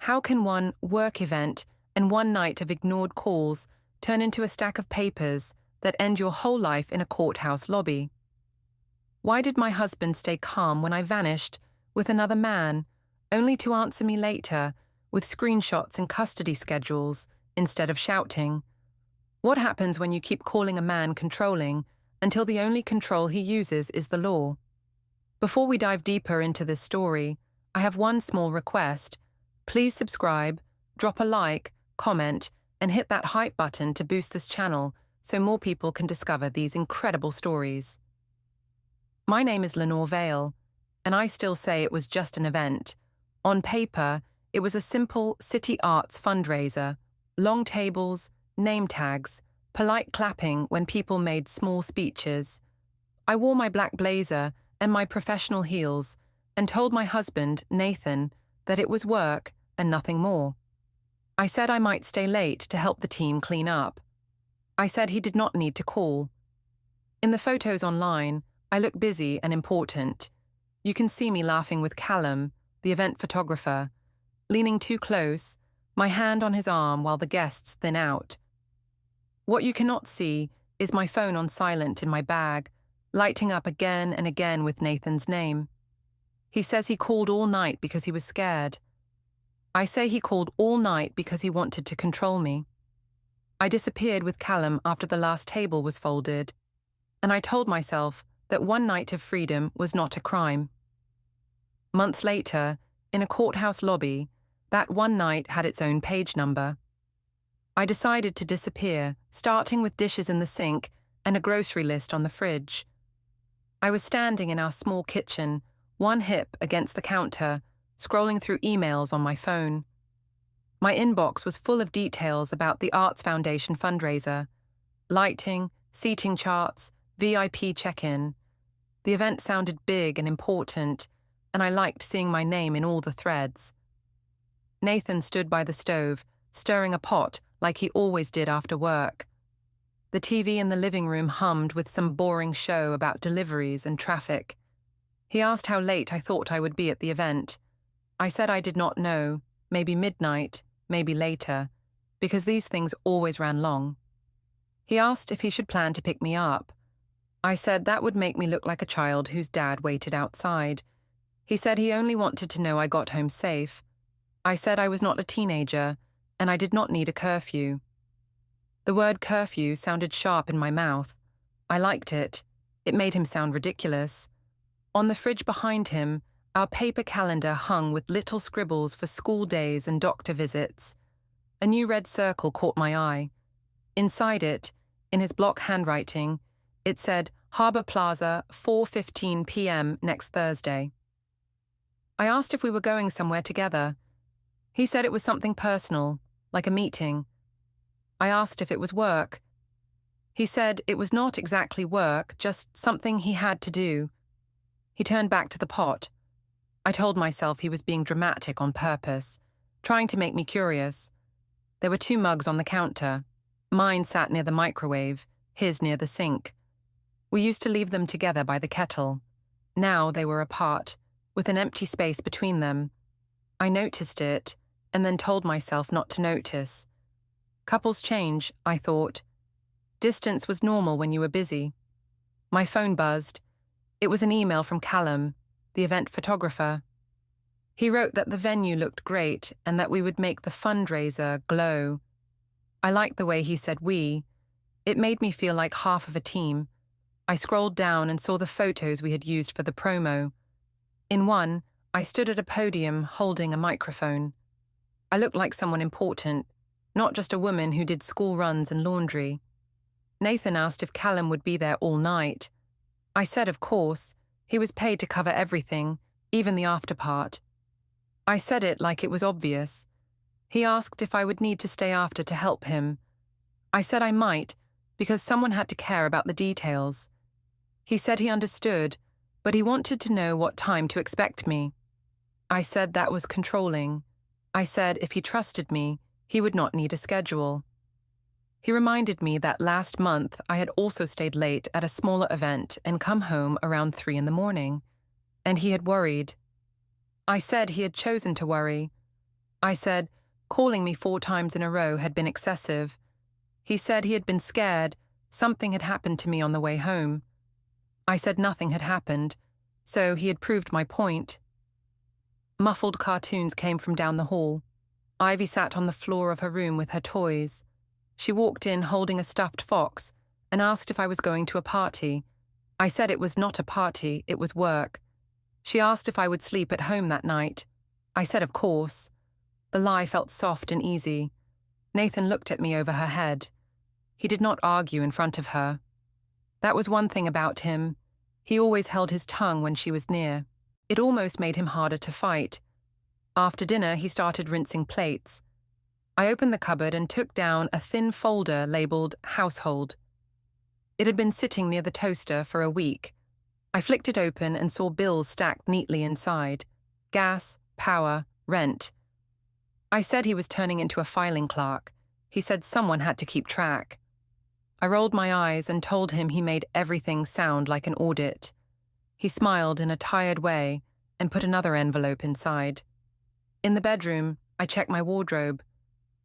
How can one work event and one night of ignored calls turn into a stack of papers that end your whole life in a courthouse lobby? Why did my husband stay calm when I vanished with another man, only to answer me later with screenshots and custody schedules instead of shouting? What happens when you keep calling a man controlling until the only control he uses is the law? Before we dive deeper into this story, I have one small request. Please subscribe, drop a like, comment, and hit that hype button to boost this channel so more people can discover these incredible stories. My name is Lenore Vale, and I still say it was just an event. On paper, it was a simple city arts fundraiser, long tables, name tags, polite clapping when people made small speeches. I wore my black blazer and my professional heels and told my husband, Nathan, that it was work and nothing more. I said I might stay late to help the team clean up. I said he did not need to call. In the photos online, I look busy and important. You can see me laughing with Callum, the event photographer, leaning too close, my hand on his arm while the guests thin out. What you cannot see is my phone on silent in my bag, lighting up again and again with Nathan's name. He says he called all night because he was scared. I say he called all night because he wanted to control me. I disappeared with Callum after the last table was folded, and I told myself that one night of freedom was not a crime. Months later, in a courthouse lobby, that one night had its own page number. I decided to disappear, starting with dishes in the sink and a grocery list on the fridge. I was standing in our small kitchen, one hip against the counter, scrolling through emails on my phone. My inbox was full of details about the Arts Foundation fundraiser: lighting, seating charts, VIP check-in. The event sounded big and important, and I liked seeing my name in all the threads. Nathan stood by the stove, stirring a pot like he always did after work. The TV in the living room hummed with some boring show about deliveries and traffic. He asked how late I thought I would be at the event. I said I did not know, maybe midnight, maybe later, because these things always ran long. He asked if he should plan to pick me up. I said that would make me look like a child whose dad waited outside. He said he only wanted to know I got home safe. I said I was not a teenager, and I did not need a curfew. The word curfew sounded sharp in my mouth. I liked it. It made him sound ridiculous. On the fridge behind him, our paper calendar hung with little scribbles for school days and doctor visits. A new red circle caught my eye. Inside it, in his block handwriting, it said, Harbour Plaza, 4:15 p.m. next Thursday. I asked if we were going somewhere together. He said it was something personal, like a meeting. I asked if it was work. He said it was not exactly work, just something he had to do. He turned back to the pot. I told myself he was being dramatic on purpose, trying to make me curious. There were 2 mugs on the counter. Mine sat near the microwave, his near the sink. We used to leave them together by the kettle. Now they were apart, with an empty space between them. I noticed it, and then told myself not to notice. Couples change, I thought. Distance was normal when you were busy. My phone buzzed. It was an email from Callum, the event photographer. He wrote that the venue looked great and that we would make the fundraiser glow. I liked the way he said we. It made me feel like half of a team. I scrolled down and saw the photos we had used for the promo. In one, I stood at a podium holding a microphone. I looked like someone important, not just a woman who did school runs and laundry. Nathan asked if Callum would be there all night. I said of course. He was paid to cover everything, even the after part. I said it like it was obvious. He asked if I would need to stay after to help him. I said I might, because someone had to care about the details. He said he understood, but he wanted to know what time to expect me. I said that was controlling. I said if he trusted me, he would not need a schedule. He reminded me that last month I had also stayed late at a smaller event and come home around 3 a.m, and he had worried. I said he had chosen to worry. I said, calling me 4 times in a row had been excessive. He said he had been scared, something had happened to me on the way home. I said nothing had happened, so he had proved my point. Muffled cartoons came from down the hall. Ivy sat on the floor of her room with her toys. She walked in holding a stuffed fox and asked if I was going to a party. I said it was not a party, it was work. She asked if I would sleep at home that night. I said of course. The lie felt soft and easy. Nathan looked at me over her head. He did not argue in front of her. That was one thing about him. He always held his tongue when she was near. It almost made him harder to fight. After dinner, he started rinsing plates. I opened the cupboard and took down a thin folder labeled Household. It had been sitting near the toaster for a week. I flicked it open and saw bills stacked neatly inside. Gas, power, rent. I said he was turning into a filing clerk. He said someone had to keep track. I rolled my eyes and told him he made everything sound like an audit. He smiled in a tired way and put another envelope inside. In the bedroom, I checked my wardrobe.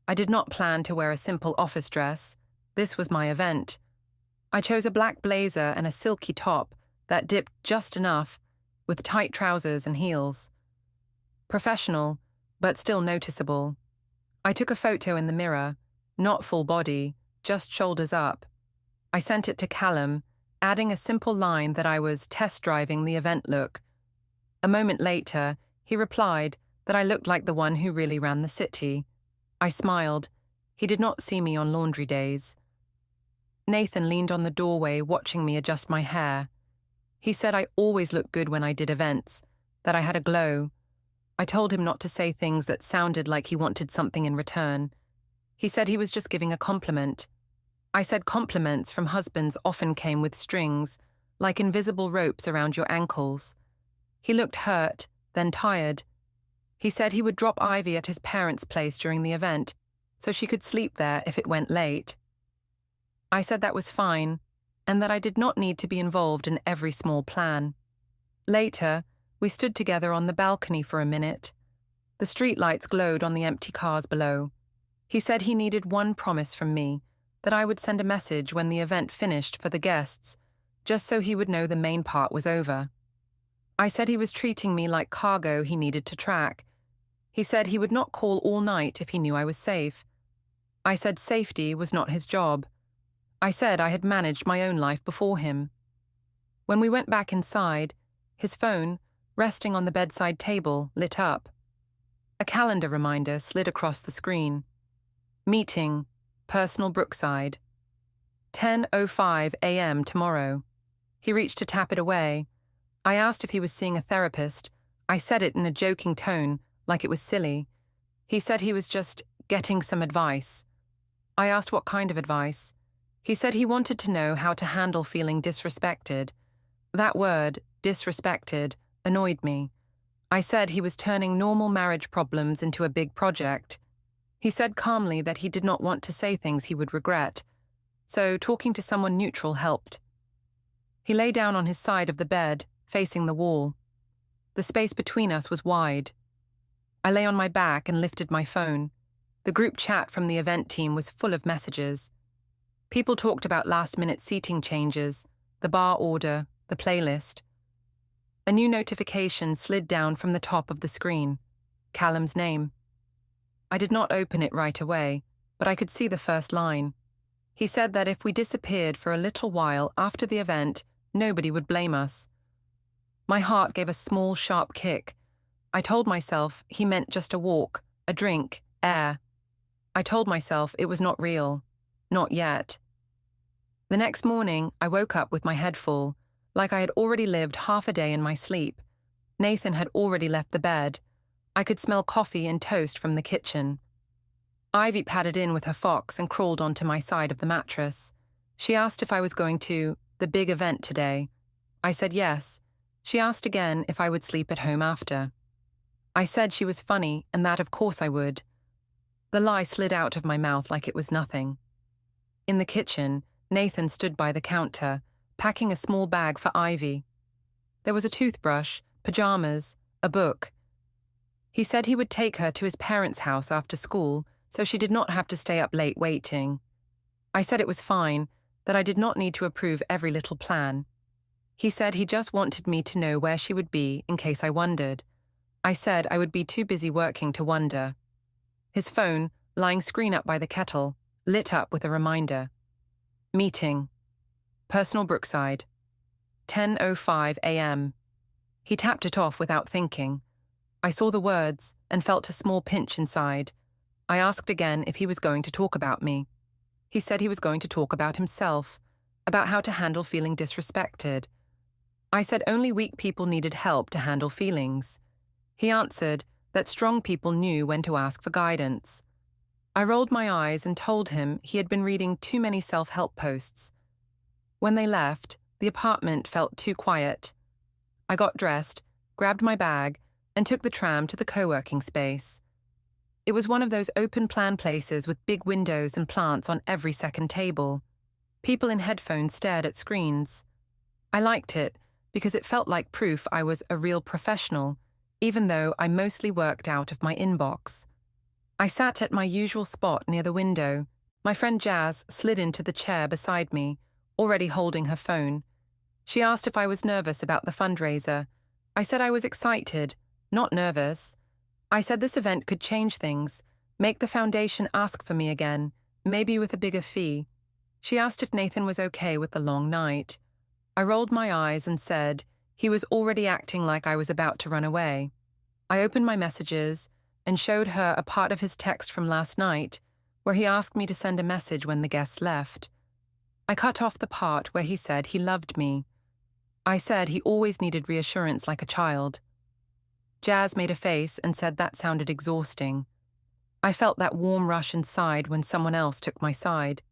I did not plan to wear a simple office dress. This was my event. I chose a black blazer and a silky top that dipped just enough, with tight trousers and heels. Professional, but still noticeable. I took a photo in the mirror, not full body, just shoulders up. I sent it to Callum, adding a simple line that I was test driving the event look. A moment later, he replied that I looked like the one who really ran the city. I smiled. He did not see me on laundry days. Nathan leaned on the doorway watching me adjust my hair. He said I always looked good when I did events, that I had a glow. I told him not to say things that sounded like he wanted something in return. He said he was just giving a compliment. I said compliments from husbands often came with strings, like invisible ropes around your ankles. He looked hurt, then tired. He said he would drop Ivy at his parents' place during the event, so she could sleep there if it went late. I said that was fine, and that I did not need to be involved in every small plan. Later, we stood together on the balcony for a minute. The streetlights glowed on the empty cars below. He said he needed one promise from me, that I would send a message when the event finished for the guests, just so he would know the main part was over. I said he was treating me like cargo he needed to track. He said he would not call all night if he knew I was safe. I said safety was not his job. I said I had managed my own life before him. When we went back inside, his phone, resting on the bedside table, lit up. A calendar reminder slid across the screen. Meeting, Personal Brookside. 10:05 a.m. tomorrow. He reached to tap it away. I asked if he was seeing a therapist. I said it in a joking tone, like it was silly. He said he was just getting some advice. I asked what kind of advice. He said he wanted to know how to handle feeling disrespected. That word, disrespected, annoyed me. I said he was turning normal marriage problems into a big project. He said calmly that he did not want to say things he would regret, so talking to someone neutral helped. He lay down on his side of the bed, facing the wall. The space between us was wide. I lay on my back and lifted my phone. The group chat from the event team was full of messages. People talked about last-minute seating changes, the bar order, the playlist. A new notification slid down from the top of the screen. Callum's name. I did not open it right away, but I could see the first line. He said that if we disappeared for a little while after the event, nobody would blame us. My heart gave a small, sharp kick. I told myself he meant just a walk, a drink, air. I told myself it was not real. Not yet. The next morning, I woke up with my head full, like I had already lived half a day in my sleep. Nathan had already left the bed. I could smell coffee and toast from the kitchen. Ivy padded in with her fox and crawled onto my side of the mattress. She asked if I was going to the big event today. I said yes. She asked again if I would sleep at home after. I said she was funny and that of course I would. The lie slid out of my mouth like it was nothing. In the kitchen, Nathan stood by the counter, packing a small bag for Ivy. There was a toothbrush, pajamas, a book. He said he would take her to his parents' house after school so she did not have to stay up late waiting. I said it was fine, that I did not need to approve every little plan. He said he just wanted me to know where she would be in case I wondered. I said I would be too busy working to wonder. His phone, lying screen up by the kettle, lit up with a reminder. Meeting. Personal Brookside. 10:05 a.m. He tapped it off without thinking. I saw the words and felt a small pinch inside. I asked again if he was going to talk about me. He said he was going to talk about himself, about how to handle feeling disrespected. I said only weak people needed help to handle feelings. He answered that strong people knew when to ask for guidance. I rolled my eyes and told him he had been reading too many self-help posts. When they left, the apartment felt too quiet. I got dressed, grabbed my bag, and took the tram to the co-working space. It was one of those open-plan places with big windows and plants on every second table. People in headphones stared at screens. I liked it because it felt like proof I was a real professional, even though I mostly worked out of my inbox. I sat at my usual spot near the window. My friend Jazz slid into the chair beside me, already holding her phone. She asked if I was nervous about the fundraiser. I said I was excited, not nervous. I said this event could change things, make the foundation ask for me again, maybe with a bigger fee. She asked if Nathan was okay with the long night. I rolled my eyes and said he was already acting like I was about to run away. I opened my messages and showed her a part of his text from last night where he asked me to send a message when the guests left. I cut off the part where he said he loved me. I said he always needed reassurance like a child. Jazz made a face and said that sounded exhausting. I felt that warm rush inside when someone else took my side.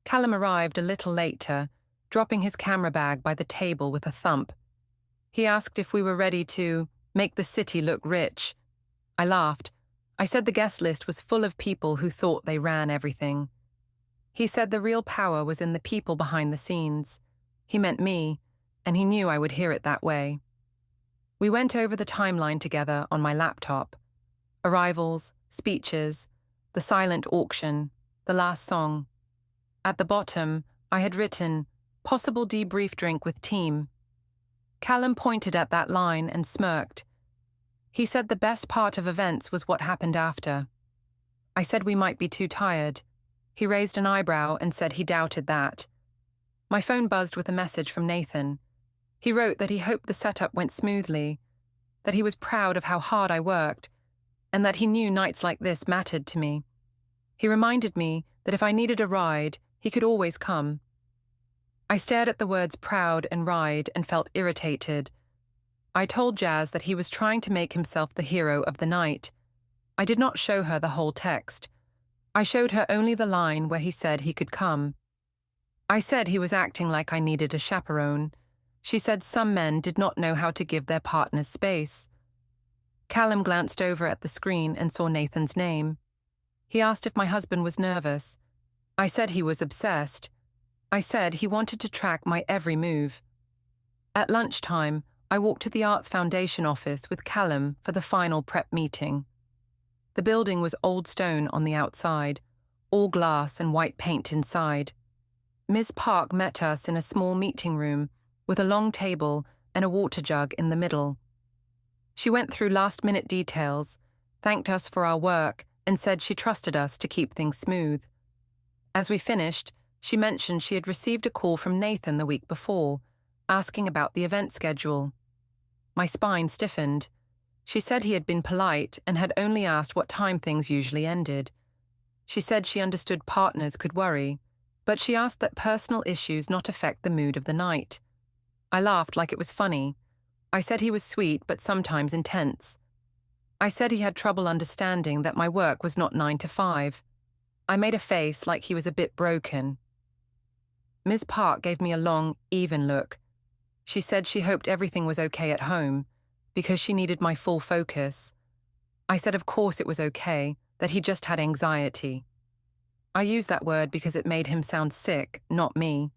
Callum arrived a little later, dropping his camera bag by the table with a thump. He asked if we were ready to make the city look rich. I laughed. I said the guest list was full of people who thought they ran everything. He said the real power was in the people behind the scenes. He meant me, and he knew I would hear it that way. We went over the timeline together on my laptop. Arrivals, speeches, the silent auction, the last song. At the bottom, I had written, possible debrief drink with team. Callum pointed at that line and smirked. He said the best part of events was what happened after. I said we might be too tired. He raised an eyebrow and said he doubted that. My phone buzzed with a message from Nathan. He wrote that he hoped the setup went smoothly, that he was proud of how hard I worked, and that he knew nights like this mattered to me. He reminded me that if I needed a ride, he could always come. I stared at the words proud and ride and felt irritated. I told Jazz that he was trying to make himself the hero of the night. I did not show her the whole text. I showed her only the line where he said he could come. I said he was acting like I needed a chaperone. She said some men did not know how to give their partners space. Callum glanced over at the screen and saw Nathan's name. He asked if my husband was nervous. I said he was obsessed. I said he wanted to track my every move. At lunchtime, I walked to the Arts Foundation office with Callum for the final prep meeting. The building was old stone on the outside, all glass and white paint inside. Ms. Park met us in a small meeting room with a long table and a water jug in the middle. She went through last-minute details, thanked us for our work, and said she trusted us to keep things smooth. As we finished, she mentioned she had received a call from Nathan the week before, asking about the event schedule. My spine stiffened. She said he had been polite and had only asked what time things usually ended. She said she understood partners could worry, but she asked that personal issues not affect the mood of the night. I laughed like it was funny. I said he was sweet but sometimes intense. I said he had trouble understanding that my work was not 9 to 5. I made a face like he was a bit broken. Ms. Park gave me a long, even look. She said she hoped everything was okay at home, because she needed my full focus. I said of course it was okay, that he just had anxiety. I used that word because it made him sound sick, not me.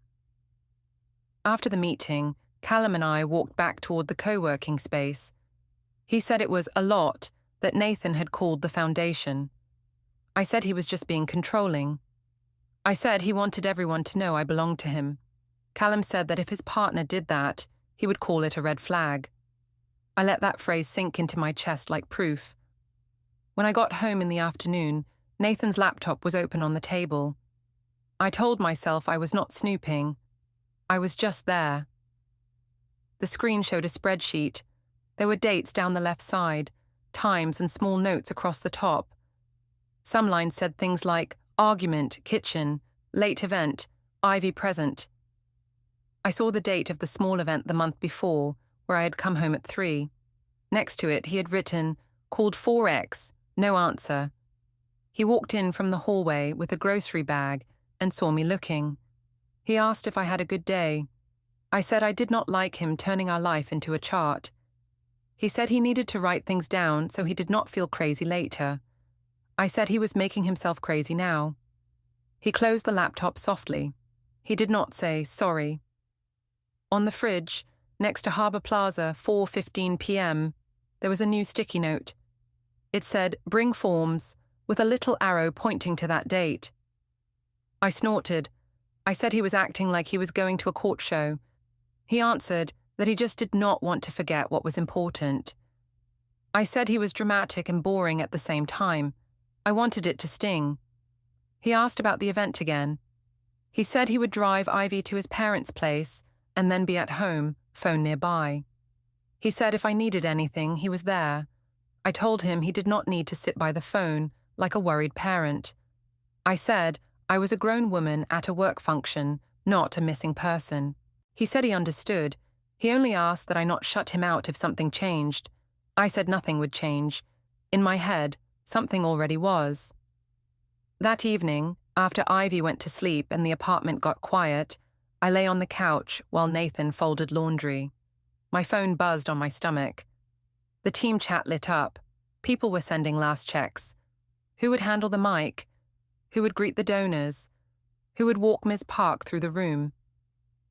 After the meeting, Callum and I walked back toward the co-working space. He said it was a lot, that Nathan had called the foundation. I said he was just being controlling. I said he wanted everyone to know I belonged to him. Callum said that if his partner did that, he would call it a red flag. I let that phrase sink into my chest like proof. When I got home in the afternoon, Nathan's laptop was open on the table. I told myself I was not snooping. I was just there. The screen showed a spreadsheet. There were dates down the left side, times and small notes across the top. Some lines said things like argument, kitchen, late event, Ivy present. I saw the date of the small event the month before, where I had come home at 3. Next to it, he had written, called 4X, no answer. He walked in from the hallway with a grocery bag and saw me looking. He asked if I had a good day. I said I did not like him turning our life into a chart. He said he needed to write things down so he did not feel crazy later. I said he was making himself crazy now. He closed the laptop softly. He did not say sorry. On the fridge, next to Harbour Plaza, 4:15 p.m., there was a new sticky note. It said, bring forms, with a little arrow pointing to that date. I snorted. I said he was acting like he was going to a court show. He answered that he just did not want to forget what was important. I said he was dramatic and boring at the same time. I wanted it to sting. He asked about the event again. He said he would drive Ivy to his parents' place and then be at home, phone nearby. He said if I needed anything, he was there. I told him he did not need to sit by the phone like a worried parent. I said I was a grown woman at a work function, not a missing person. He said he understood. He only asked that I not shut him out if something changed. I said nothing would change. In my head, something already was. That evening, after Ivy went to sleep and the apartment got quiet, I lay on the couch while Nathan folded laundry. My phone buzzed on my stomach. The team chat lit up. People were sending last checks. Who would handle the mic? Who would greet the donors? Who would walk Ms. Park through the room?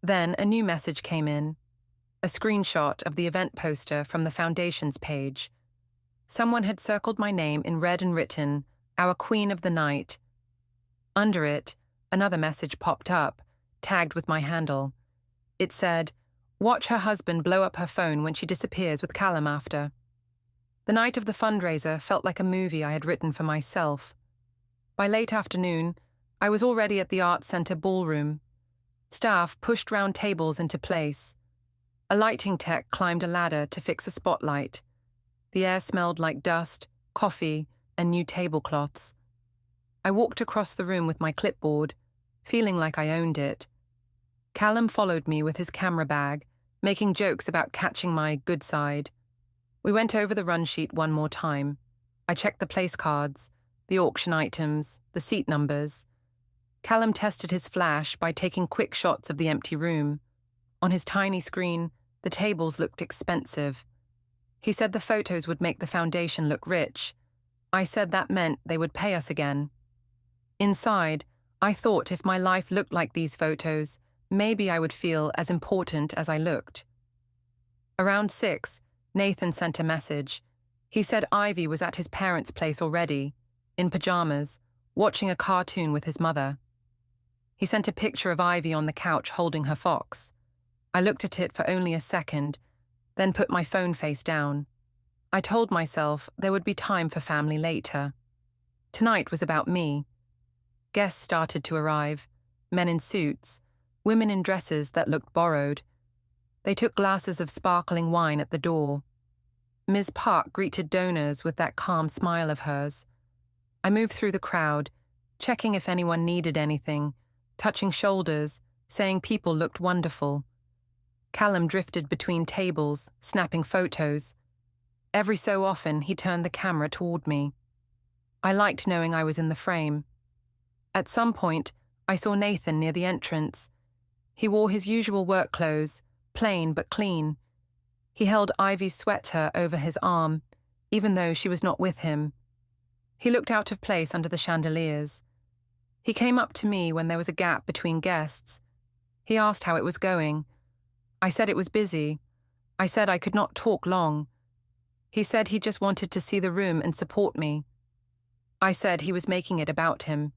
Then a new message came in. A screenshot of the event poster from the foundation's page. Someone had circled my name in red and written, Our Queen of the Night. Under it, another message popped up, tagged with my handle. It said, watch her husband blow up her phone when she disappears with Callum after. The night of the fundraiser felt like a movie I had written for myself. By late afternoon, I was already at the Arts Centre ballroom. Staff pushed round tables into place. A lighting tech climbed a ladder to fix a spotlight. The air smelled like dust, coffee, and new tablecloths. I walked across the room with my clipboard, feeling like I owned it. Callum followed me with his camera bag, making jokes about catching my good side. We went over the run sheet one more time. I checked the place cards, the auction items, the seat numbers. Callum tested his flash by taking quick shots of the empty room. On his tiny screen, the tables looked expensive. He said the photos would make the foundation look rich. I said that meant they would pay us again. Inside, I thought if my life looked like these photos, maybe I would feel as important as I looked. Around 6, Nathan sent a message. He said Ivy was at his parents' place already, in pajamas, watching a cartoon with his mother. He sent a picture of Ivy on the couch holding her fox. I looked at it for only a second, then put my phone face down. I told myself there would be time for family later. Tonight was about me. Guests started to arrive, men in suits, women in dresses that looked borrowed. They took glasses of sparkling wine at the door. Ms. Park greeted donors with that calm smile of hers. I moved through the crowd, checking if anyone needed anything, touching shoulders, saying people looked wonderful. Callum drifted between tables, snapping photos. Every so often, he turned the camera toward me. I liked knowing I was in the frame. At some point, I saw Nathan near the entrance. He wore his usual work clothes, plain but clean. He held Ivy's sweater over his arm, even though she was not with him. He looked out of place under the chandeliers. He came up to me when there was a gap between guests. He asked how it was going. I said it was busy. I said I could not talk long. He said he just wanted to see the room and support me. I said he was making it about him.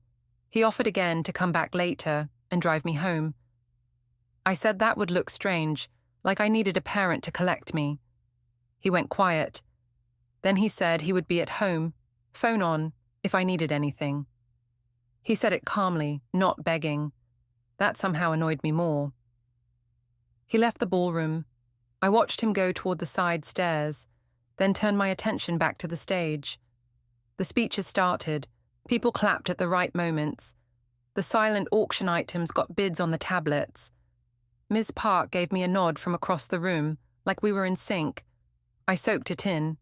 He offered again to come back later and drive me home. I said that would look strange, like I needed a parent to collect me. He went quiet. Then he said he would be at home, phone on, if I needed anything. He said it calmly, not begging. That somehow annoyed me more. He left the ballroom. I watched him go toward the side stairs, then turned my attention back to the stage. The speeches started. People clapped at the right moments. The silent auction items got bids on the tablets. Ms. Park gave me a nod from across the room, like we were in sync. I soaked it in.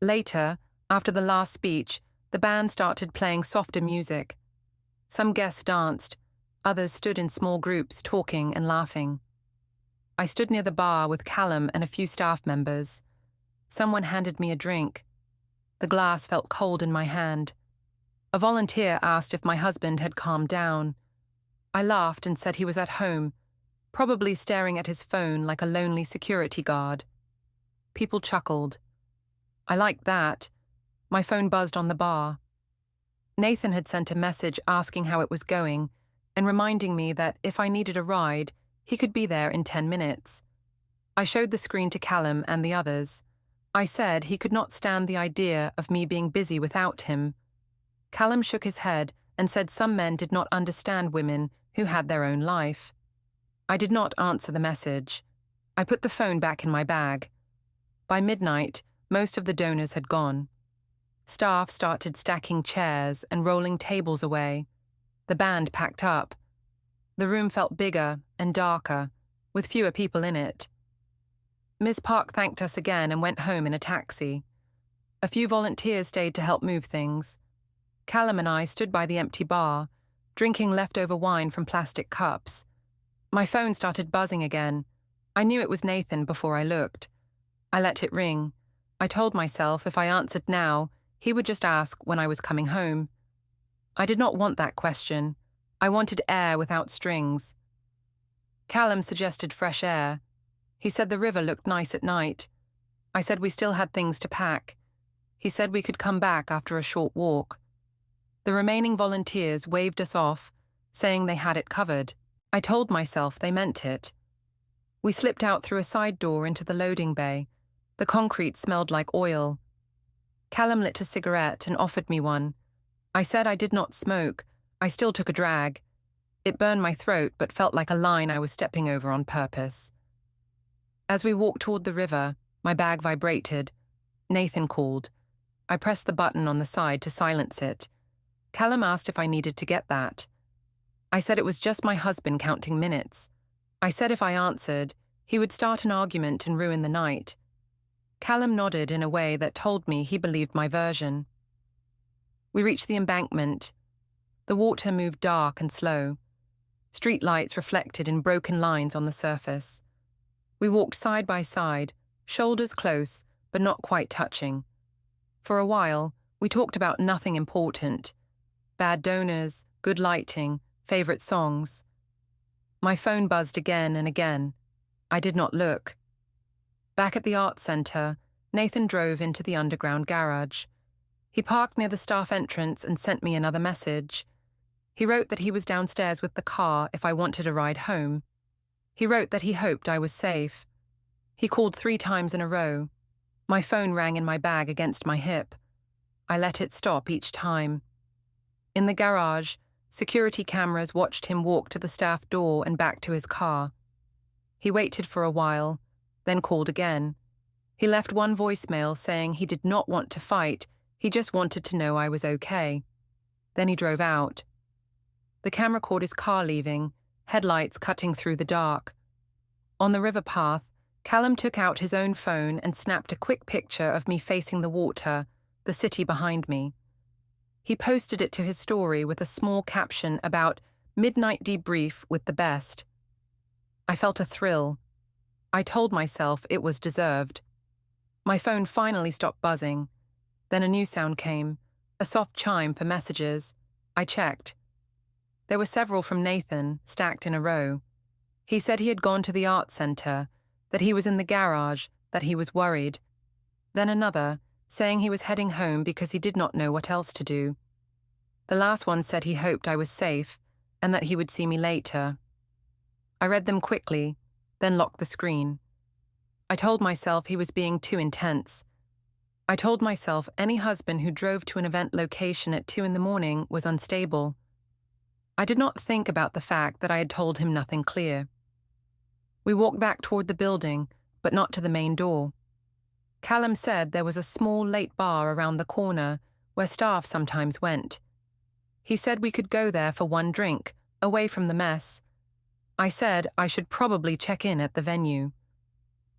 Later, after the last speech, the band started playing softer music. Some guests danced. Others stood in small groups, talking and laughing. I stood near the bar with Callum and a few staff members. Someone handed me a drink. The glass felt cold in my hand. A volunteer asked if my husband had calmed down. I laughed and said he was at home, probably staring at his phone like a lonely security guard. People chuckled. I liked that. My phone buzzed on the bar. Nathan had sent a message asking how it was going and reminding me that if I needed a ride, he could be there in 10 minutes. I showed the screen to Callum and the others. I said he could not stand the idea of me being busy without him. Callum shook his head and said some men did not understand women who had their own life. I did not answer the message. I put the phone back in my bag. By midnight, most of the donors had gone. Staff started stacking chairs and rolling tables away. The band packed up. The room felt bigger and darker, with fewer people in it. Ms. Park thanked us again and went home in a taxi. A few volunteers stayed to help move things. Callum and I stood by the empty bar, drinking leftover wine from plastic cups. My phone started buzzing again. I knew it was Nathan before I looked. I let it ring. I told myself if I answered now, he would just ask when I was coming home. I did not want that question. I wanted air without strings. Callum suggested fresh air. He said the river looked nice at night. I said we still had things to pack. He said we could come back after a short walk. The remaining volunteers waved us off, saying they had it covered. I told myself they meant it. We slipped out through a side door into the loading bay. The concrete smelled like oil. Callum lit a cigarette and offered me one. I said I did not smoke. I still took a drag. It burned my throat but felt like a line I was stepping over on purpose. As we walked toward the river, my bag vibrated. Nathan called. I pressed the button on the side to silence it. Callum asked if I needed to get that. I said it was just my husband counting minutes. I said if I answered, he would start an argument and ruin the night. Callum nodded in a way that told me he believed my version. We reached the embankment. The water moved dark and slow. Street lights reflected in broken lines on the surface. We walked side by side, shoulders close, but not quite touching. For a while, we talked about nothing important. Bad donors, good lighting, favorite songs. My phone buzzed again and again. I did not look. Back at the art center, Nathan drove into the underground garage. He parked near the staff entrance and sent me another message. He wrote that he was downstairs with the car if I wanted a ride home. He wrote that he hoped I was safe. He called 3 times in a row. My phone rang in my bag against my hip. I let it stop each time. In the garage, security cameras watched him walk to the staff door and back to his car. He waited for a while, then called again. He left one voicemail saying he did not want to fight, he just wanted to know I was okay. Then he drove out. The camera caught his car leaving, headlights cutting through the dark. On the river path, Callum took out his own phone and snapped a quick picture of me facing the water, the city behind me. He posted it to his story with a small caption about midnight debrief with the best. I felt a thrill. I told myself it was deserved. My phone finally stopped buzzing. Then a new sound came, a soft chime for messages. I checked. There were several from Nathan, stacked in a row. He said he had gone to the art center, that he was in the garage, that he was worried. Then another, saying he was heading home because he did not know what else to do. The last one said he hoped I was safe and that he would see me later. I read them quickly, then locked the screen. I told myself he was being too intense. I told myself any husband who drove to an event location at 2 a.m. was unstable. I did not think about the fact that I had told him nothing clear. We walked back toward the building, but not to the main door. Callum said there was a small late bar around the corner where staff sometimes went. He said we could go there for one drink, away from the mess. I said I should probably check in at the venue.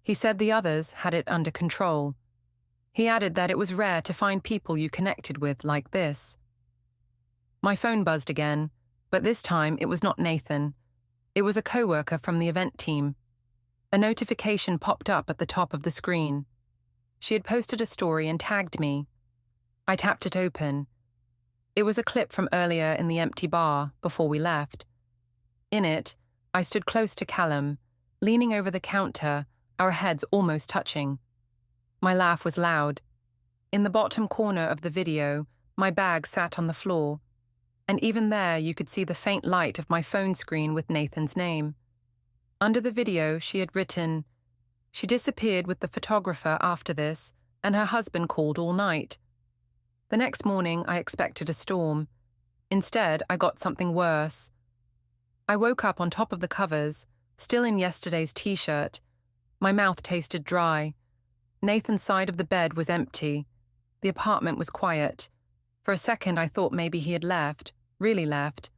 He said the others had it under control. He added that it was rare to find people you connected with like this. My phone buzzed again, but this time it was not Nathan. It was a coworker from the event team. A notification popped up at the top of the screen. She had posted a story and tagged me. I tapped it open. It was a clip from earlier in the empty bar before we left. In it, I stood close to Callum, leaning over the counter, our heads almost touching. My laugh was loud. In the bottom corner of the video, my bag sat on the floor, and even there you could see the faint light of my phone screen with Nathan's name. Under the video, she had written, "She disappeared with the photographer after this, and her husband called all night." The next morning, I expected a storm. Instead, I got something worse. I woke up on top of the covers, still in yesterday's t-shirt. My mouth tasted dry. Nathan's side of the bed was empty. The apartment was quiet. For a second, I thought maybe he had left, really left.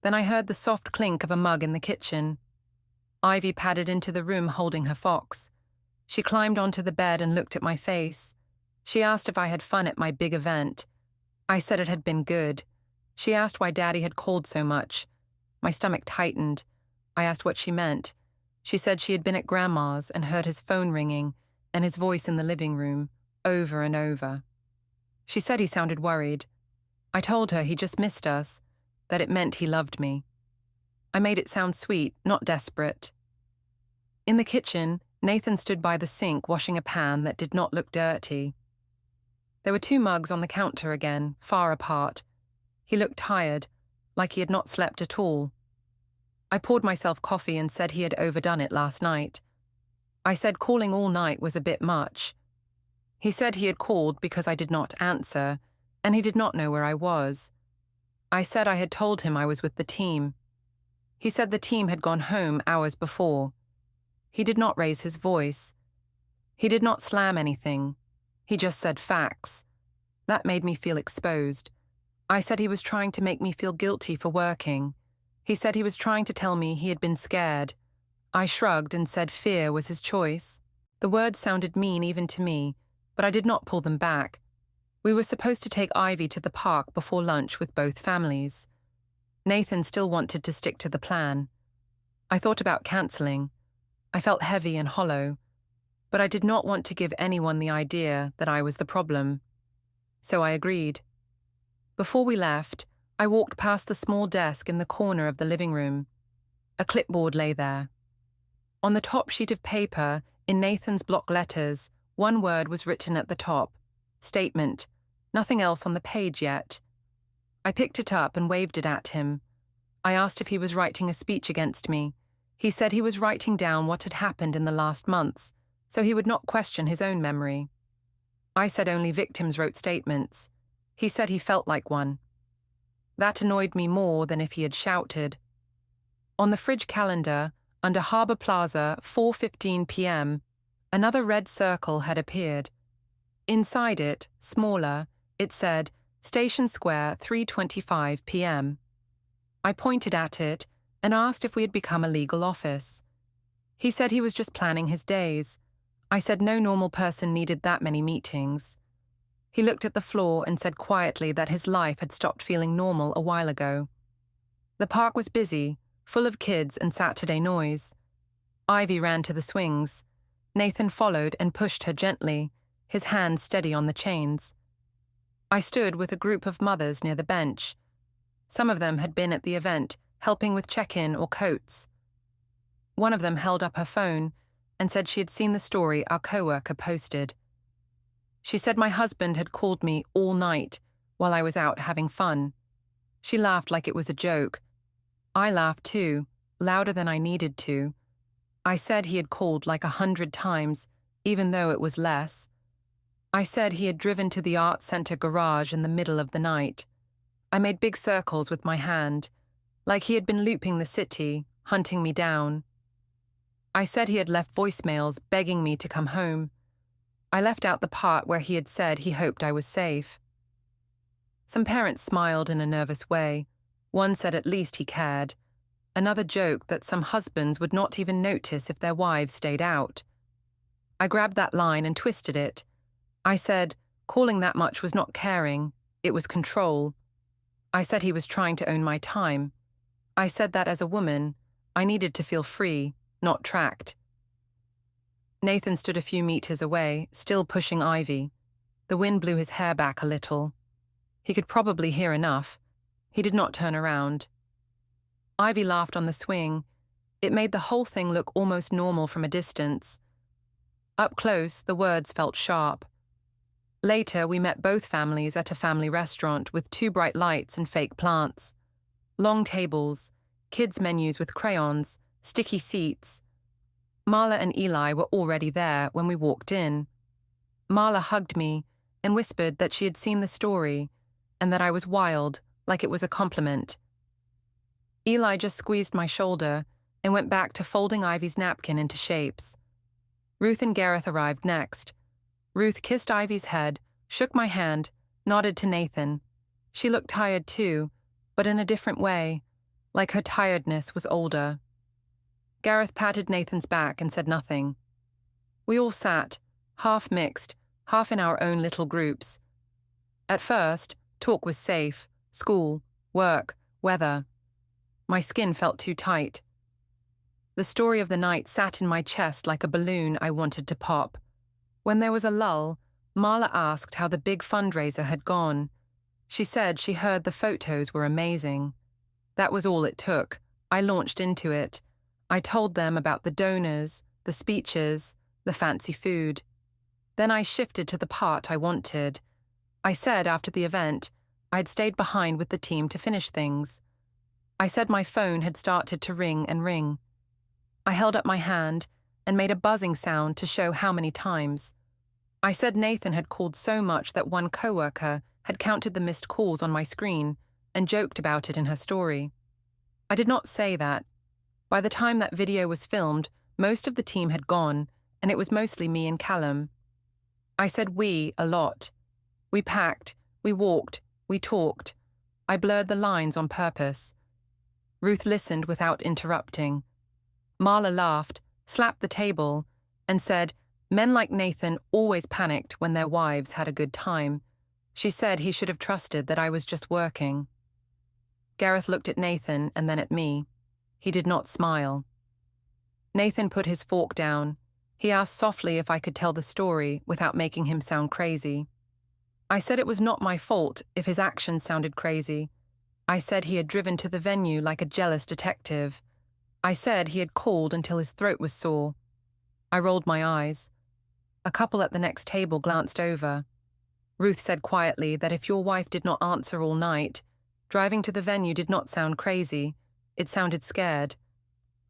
Then I heard the soft clink of a mug in the kitchen. Ivy padded into the room holding her fox. She climbed onto the bed and looked at my face. She asked if I had fun at my big event. I said it had been good. She asked why Daddy had called so much. My stomach tightened. I asked what she meant. She said she had been at Grandma's and heard his phone ringing and his voice in the living room, over and over. She said he sounded worried. I told her he just missed us, that it meant he loved me. I made it sound sweet, not desperate. In the kitchen, Nathan stood by the sink washing a pan that did not look dirty. There were 2 mugs on the counter again, far apart. He looked tired, like he had not slept at all. I poured myself coffee and said he had overdone it last night. I said calling all night was a bit much. He said he had called because I did not answer, and he did not know where I was. I said I had told him I was with the team. He said the team had gone home hours before. He did not raise his voice. He did not slam anything. He just said facts. That made me feel exposed. I said he was trying to make me feel guilty for working. He said he was trying to tell me he had been scared. I shrugged and said fear was his choice. The words sounded mean even to me, but I did not pull them back. We were supposed to take Ivy to the park before lunch with both families. Nathan still wanted to stick to the plan. I thought about cancelling. I felt heavy and hollow, but I did not want to give anyone the idea that I was the problem. So I agreed. Before we left, I walked past the small desk in the corner of the living room. A clipboard lay there. On the top sheet of paper, in Nathan's block letters, one word was written at the top. Statement. Nothing else on the page yet. I picked it up and waved it at him. I asked if he was writing a speech against me. He said he was writing down what had happened in the last months, so he would not question his own memory. I said only victims wrote statements. He said he felt like one. That annoyed me more than if he had shouted. On the fridge calendar, under Harbour Plaza, 4:15 p.m., another red circle had appeared. Inside it, smaller, it said, Station Square, 3:25 p.m. I pointed at it and asked if we had become a legal office. He said he was just planning his days. I said no normal person needed that many meetings. He looked at the floor and said quietly that his life had stopped feeling normal a while ago. The park was busy, full of kids and Saturday noise. Ivy ran to the swings. Nathan followed and pushed her gently, his hand steady on the chains. I stood with a group of mothers near the bench. Some of them had been at the event, helping with check-in or coats. One of them held up her phone and said she had seen the story our coworker posted. She said my husband had called me all night while I was out having fun. She laughed like it was a joke. I laughed too, louder than I needed to. I said he had called like 100 times, even though it was less. I said he had driven to the art center garage in the middle of the night. I made big circles with my hand, like he had been looping the city, hunting me down. I said he had left voicemails begging me to come home. I left out the part where he had said he hoped I was safe. Some parents smiled in a nervous way. One said at least he cared. Another joked that some husbands would not even notice if their wives stayed out. I grabbed that line and twisted it. I said, calling that much was not caring, it was control. I said he was trying to own my time. I said that as a woman, I needed to feel free, not tracked. Nathan stood a few meters away, still pushing Ivy. The wind blew his hair back a little. He could probably hear enough. He did not turn around. Ivy laughed on the swing. It made the whole thing look almost normal from a distance. Up close, the words felt sharp. Later, we met both families at a family restaurant with 2 bright lights and fake plants. Long tables, kids' menus with crayons, sticky seats. Marla and Eli were already there when we walked in. Marla hugged me and whispered that she had seen the story and that I was wild, like it was a compliment. Eli just squeezed my shoulder and went back to folding Ivy's napkin into shapes. Ruth and Gareth arrived next. Ruth kissed Ivy's head, shook my hand, nodded to Nathan. She looked tired too, but in a different way, like her tiredness was older. Gareth patted Nathan's back and said nothing. We all sat, half mixed, half in our own little groups. At first, talk was safe, school, work, weather. My skin felt too tight. The story of the night sat in my chest like a balloon I wanted to pop. When there was a lull, Marla asked how the big fundraiser had gone. She said she heard the photos were amazing. That was all it took. I launched into it. I told them about the donors, the speeches, the fancy food. Then I shifted to the part I wanted. I said after the event, I'd stayed behind with the team to finish things. I said my phone had started to ring and ring. I held up my hand and made a buzzing sound to show how many times. I said Nathan had called so much that one coworker had counted the missed calls on my screen and joked about it in her story. I did not say that. By the time that video was filmed, most of the team had gone, and it was mostly me and Callum. I said we a lot. We packed, we walked, we talked. I blurred the lines on purpose. Ruth listened without interrupting. Marla laughed, slapped the table, and said, men like Nathan always panicked when their wives had a good time. She said he should have trusted that I was just working. Gareth looked at Nathan and then at me. He did not smile. Nathan put his fork down. He asked softly if I could tell the story without making him sound crazy. I said it was not my fault if his actions sounded crazy. I said he had driven to the venue like a jealous detective. I said he had called until his throat was sore. I rolled my eyes. A couple at the next table glanced over. Ruth said quietly that if your wife did not answer all night, driving to the venue did not sound crazy. It sounded scared.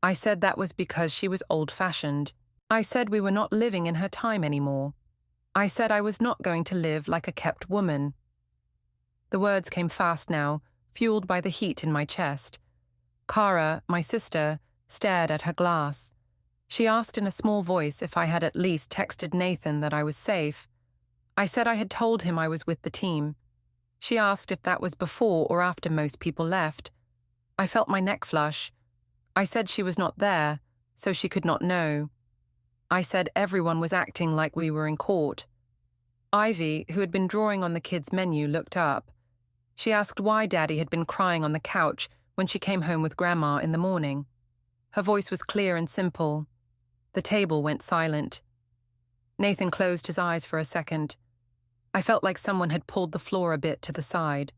I said that was because she was old-fashioned. I said we were not living in her time anymore. I said I was not going to live like a kept woman. The words came fast now, fueled by the heat in my chest. Cara, my sister, stared at her glass. She asked in a small voice if I had at least texted Nathan that I was safe. I said I had told him I was with the team. She asked if that was before or after most people left. I felt my neck flush. I said she was not there, so she could not know. I said everyone was acting like we were in court. Ivy, who had been drawing on the kids' menu, looked up. She asked why Daddy had been crying on the couch when she came home with Grandma in the morning. Her voice was clear and simple. The table went silent. Nathan closed his eyes for a second. I felt like someone had pulled the floor a bit to the side.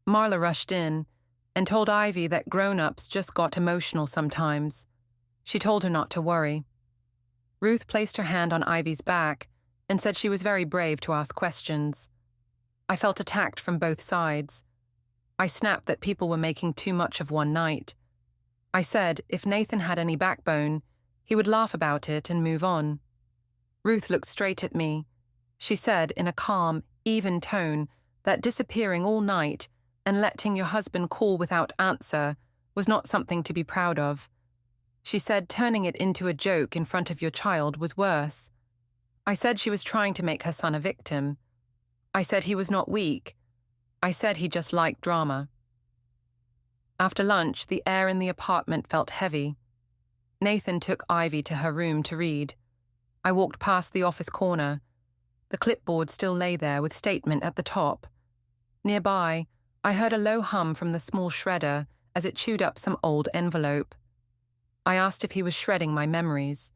Marla rushed in and told Ivy that grown-ups just got emotional sometimes. She told her not to worry. Ruth placed her hand on Ivy's back and said she was very brave to ask questions. I felt attacked from both sides. I snapped that people were making too much of one night. I said if Nathan had any backbone, he would laugh about it and move on. Ruth looked straight at me. She said in a calm, even tone that disappearing all night and letting your husband call without answer was not something to be proud of. She said turning it into a joke in front of your child was worse. I said she was trying to make her son a victim. I said he was not weak. I said he just liked drama. After lunch, the air in the apartment felt heavy. Nathan took Ivy to her room to read. I walked past the office corner. The clipboard still lay there with statement at the top. Nearby, I heard a low hum from the small shredder as it chewed up some old envelope. I asked if he was shredding my memories.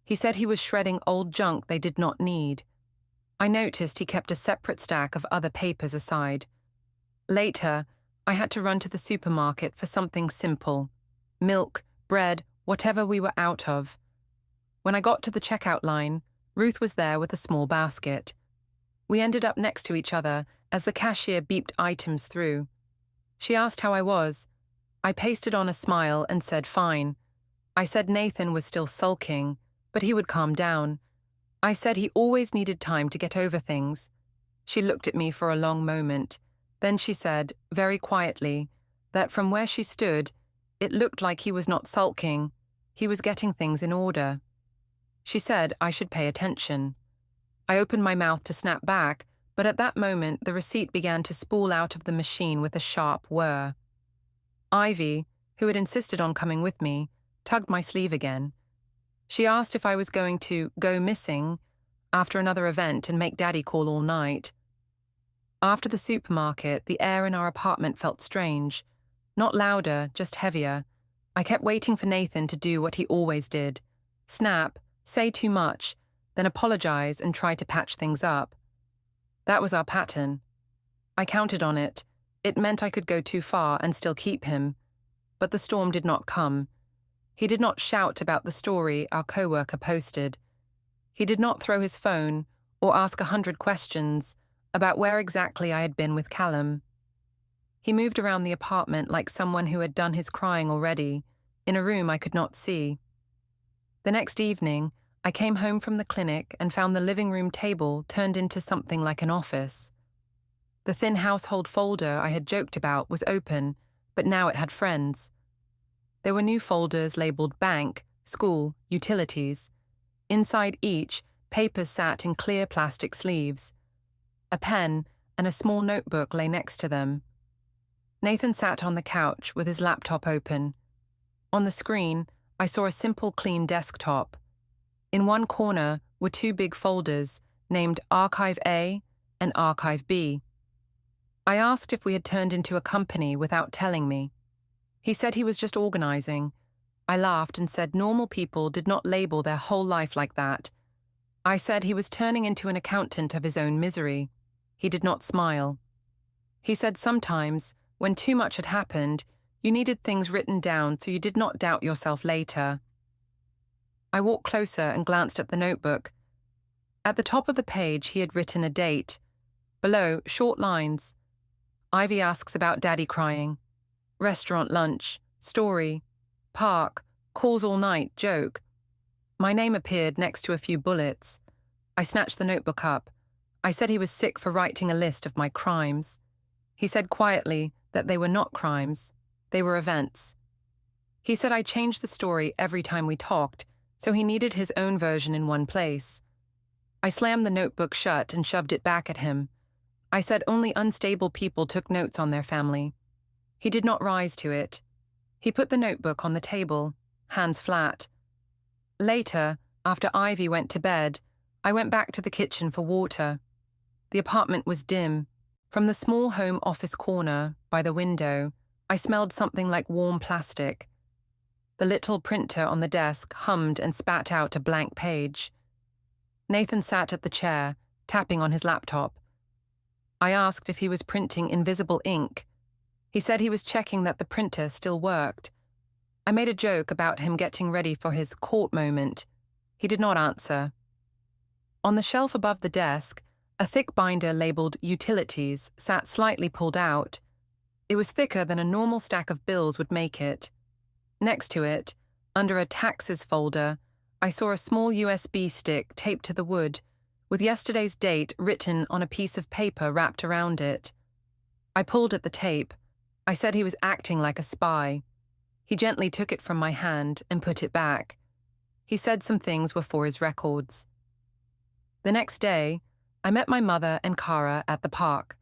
He said he was shredding old junk they did not need. I noticed he kept a separate stack of other papers aside. Later, I had to run to the supermarket for something simple. Milk, bread, whatever we were out of. When I got to the checkout line, Ruth was there with a small basket. We ended up next to each other as the cashier beeped items through. She asked how I was. I pasted on a smile and said fine. I said Nathan was still sulking, but he would calm down. I said he always needed time to get over things. She looked at me for a long moment. Then she said, very quietly, that from where she stood, it looked like he was not sulking. He was getting things in order. She said I should pay attention. I opened my mouth to snap back, but at that moment the receipt began to spool out of the machine with a sharp whir. Ivy, who had insisted on coming with me, tugged my sleeve again. She asked if I was going to go missing after another event and make Daddy call all night. After the supermarket, the air in our apartment felt strange. Not louder, just heavier. I kept waiting for Nathan to do what he always did. Snap, say too much, then apologize and try to patch things up. That was our pattern. I counted on it. It meant I could go too far and still keep him. But the storm did not come. He did not shout about the story our co-worker posted. He did not throw his phone or ask 100 questions about where exactly I had been with Callum. He moved around the apartment like someone who had done his crying already, in a room I could not see. The next evening, I came home from the clinic and found the living room table turned into something like an office. The thin household folder I had joked about was open, but now it had friends. There were new folders labeled bank, school, utilities. Inside each, papers sat in clear plastic sleeves. A pen and a small notebook lay next to them. Nathan sat on the couch with his laptop open. On the screen, I saw a simple, clean desktop. In one corner were two big folders named Archive A and Archive B. I asked if we had turned into a company without telling me. He said he was just organizing. I laughed and said normal people did not label their whole life like that. I said he was turning into an accountant of his own misery. He did not smile. He said sometimes, when too much had happened, you needed things written down so you did not doubt yourself later. I walked closer and glanced at the notebook. At the top of the page, he had written a date. Below, short lines. Ivy asks about Daddy crying. Restaurant lunch, story, park, calls all night, joke. My name appeared next to a few bullets. I snatched the notebook up. I said he was sick for writing a list of my crimes. He said quietly that they were not crimes, they were events. He said I changed the story every time we talked, so he needed his own version in one place. I slammed the notebook shut and shoved it back at him. I said only unstable people took notes on their family. He did not rise to it. He put the notebook on the table, hands flat. Later, after Ivy went to bed, I went back to the kitchen for water. The apartment was dim. From the small home office corner, by the window, I smelled something like warm plastic. The little printer on the desk hummed and spat out a blank page. Nathan sat at the chair, tapping on his laptop. I asked if he was printing invisible ink. He said he was checking that the printer still worked. I made a joke about him getting ready for his court moment. He did not answer. On the shelf above the desk, a thick binder labeled Utilities sat slightly pulled out. It was thicker than a normal stack of bills would make it. Next to it, under a Taxes folder, I saw a small USB stick taped to the wood, with yesterday's date written on a piece of paper wrapped around it. I pulled at the tape. I said he was acting like a spy. He gently took it from my hand and put it back. He said some things were for his records. The next day, I met my mother and Kara at the park.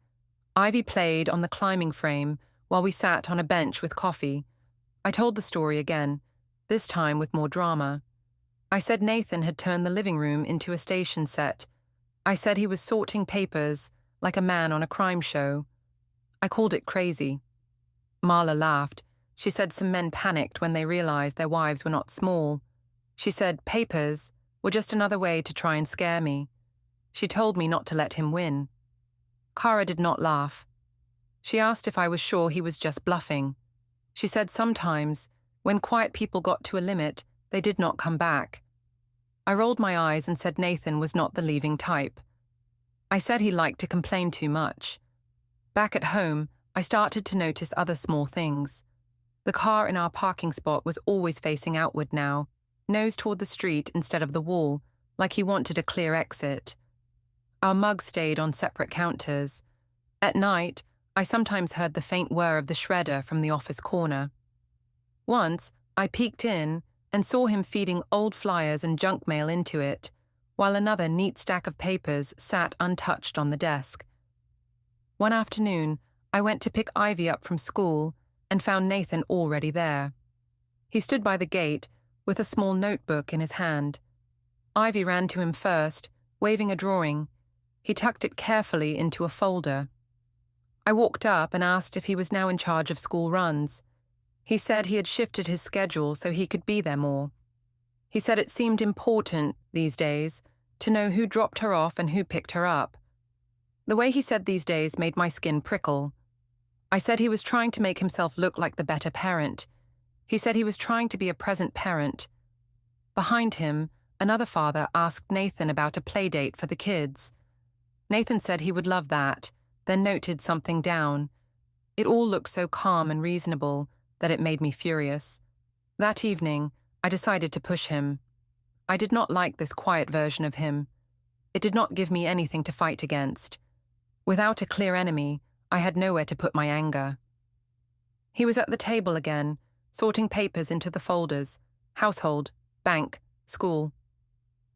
Ivy played on the climbing frame while we sat on a bench with coffee. I told the story again, this time with more drama. I said Nathan had turned the living room into a station set. I said he was sorting papers like a man on a crime show. I called it crazy. Marla laughed. She said some men panicked when they realized their wives were not small. She said papers were just another way to try and scare me. She told me not to let him win. Kara did not laugh. She asked if I was sure he was just bluffing. She said sometimes, when quiet people got to a limit, they did not come back. I rolled my eyes and said Nathan was not the leaving type. I said he liked to complain too much. Back at home, I started to notice other small things. The car in our parking spot was always facing outward now, nose toward the street instead of the wall, like he wanted a clear exit. Our mugs stayed on separate counters. At night, I sometimes heard the faint whir of the shredder from the office corner. Once, I peeked in and saw him feeding old flyers and junk mail into it, while another neat stack of papers sat untouched on the desk. One afternoon, I went to pick Ivy up from school and found Nathan already there. He stood by the gate with a small notebook in his hand. Ivy ran to him first, waving a drawing. He tucked it carefully into a folder. I walked up and asked if he was now in charge of school runs. He said he had shifted his schedule so he could be there more. He said it seemed important, these days, to know who dropped her off and who picked her up. The way he said these days made my skin prickle. I said he was trying to make himself look like the better parent. He said he was trying to be a present parent. Behind him, another father asked Nathan about a play date for the kids. Nathan said he would love that, then noted something down. It all looked so calm and reasonable that it made me furious. That evening, I decided to push him. I did not like this quiet version of him. It did not give me anything to fight against. Without a clear enemy, I had nowhere to put my anger. He was at the table again, sorting papers into the folders: household, bank, school.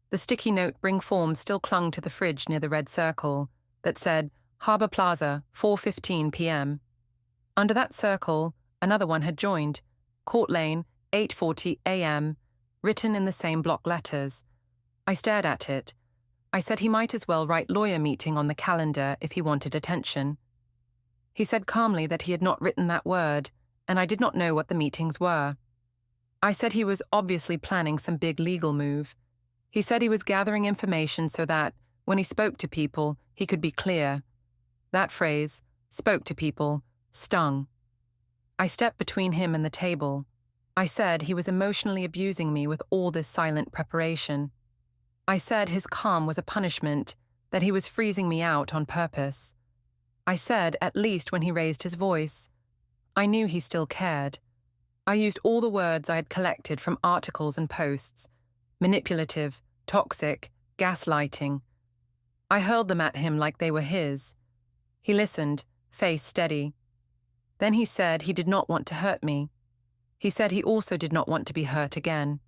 The sticky note bring form still clung to the fridge near the red circle that said Harbour Plaza, 4:15 p.m. Under that circle, another one had joined, Court Lane, 8:40 a.m., written in the same block letters. I stared at it. I said he might as well write lawyer meeting on the calendar if he wanted attention. He said calmly that he had not written that word, and I did not know what the meetings were. I said he was obviously planning some big legal move. He said he was gathering information so that, when he spoke to people, he could be clear. That phrase, spoke to people, stung. I stepped between him and the table. I said he was emotionally abusing me with all this silent preparation. I said his calm was a punishment, that he was freezing me out on purpose. I said, at least when he raised his voice. I knew he still cared. I used all the words I had collected from articles and posts: manipulative, toxic, gaslighting. I hurled them at him like they were his. He listened, face steady. Then he said he did not want to hurt me. He said he also did not want to be hurt again.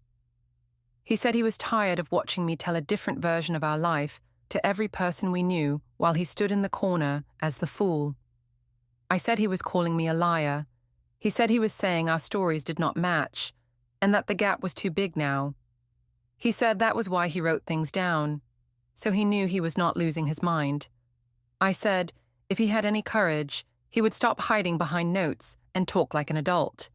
He said he was tired of watching me tell a different version of our life to every person we knew while he stood in the corner as the fool. I said he was calling me a liar. He said he was saying our stories did not match, and that the gap was too big now. He said that was why he wrote things down, so he knew he was not losing his mind. I said if he had any courage, he would stop hiding behind notes and talk like an adult.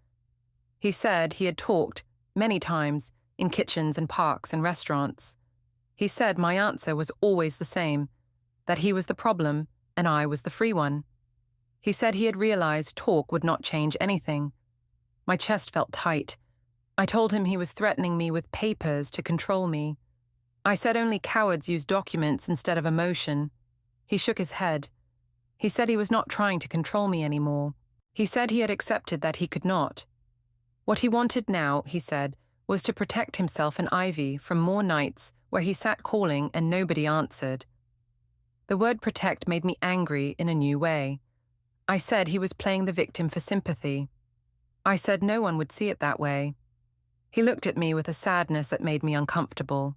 He said he had talked, many times, in kitchens and parks and restaurants. He said my answer was always the same, that he was the problem and I was the free one. He said he had realized talk would not change anything. My chest felt tight. I told him he was threatening me with papers to control me. I said only cowards use documents instead of emotion. He shook his head. He said he was not trying to control me anymore. He said he had accepted that he could not. What he wanted now, he said, was to protect himself and Ivy from more nights where he sat calling and nobody answered. The word protect made me angry in a new way. I said he was playing the victim for sympathy. I said no one would see it that way. He looked at me with a sadness that made me uncomfortable.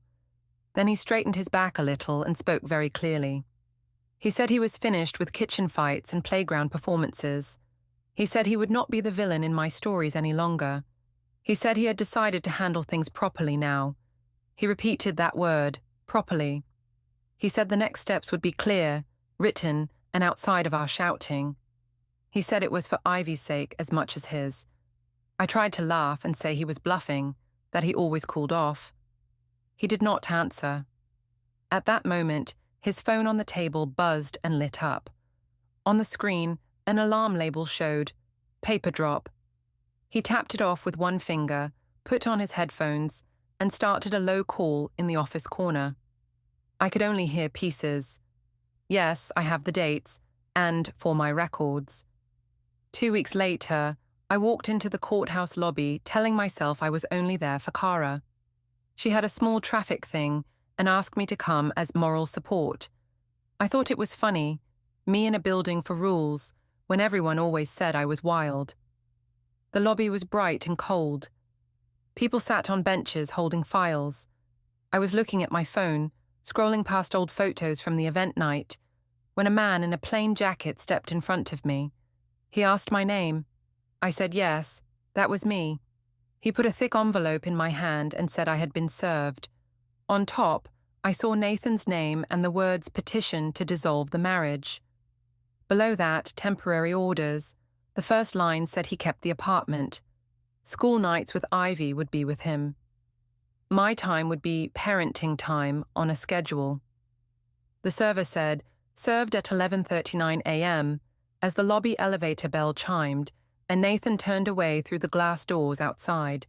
Then he straightened his back a little and spoke very clearly. He said he was finished with kitchen fights and playground performances. He said he would not be the villain in my stories any longer. He said he had decided to handle things properly now. He repeated that word, properly. He said the next steps would be clear, written, and outside of our shouting. He said it was for Ivy's sake as much as his. I tried to laugh and say he was bluffing, that he always called off. He did not answer. At that moment, his phone on the table buzzed and lit up. On the screen, an alarm label showed, paper drop. He tapped it off with one finger, put on his headphones, and started a low call in the office corner. I could only hear pieces. Yes, I have the dates, and for my records. 2 weeks later, I walked into the courthouse lobby telling myself I was only there for Kara. She had a small traffic thing and asked me to come as moral support. I thought it was funny, me in a building for rules, when everyone always said I was wild. The lobby was bright and cold. People sat on benches holding files. I was looking at my phone, scrolling past old photos from the event night, when a man in a plain jacket stepped in front of me. He asked my name. I said yes, that was me. He put a thick envelope in my hand and said I had been served. On top, I saw Nathan's name and the words petition to dissolve the marriage. Below that, temporary orders. The first line said he kept the apartment. School nights with Ivy would be with him. My time would be parenting time on a schedule. The server said, served at 11:39 a.m., as the lobby elevator bell chimed, and Nathan turned away through the glass doors outside.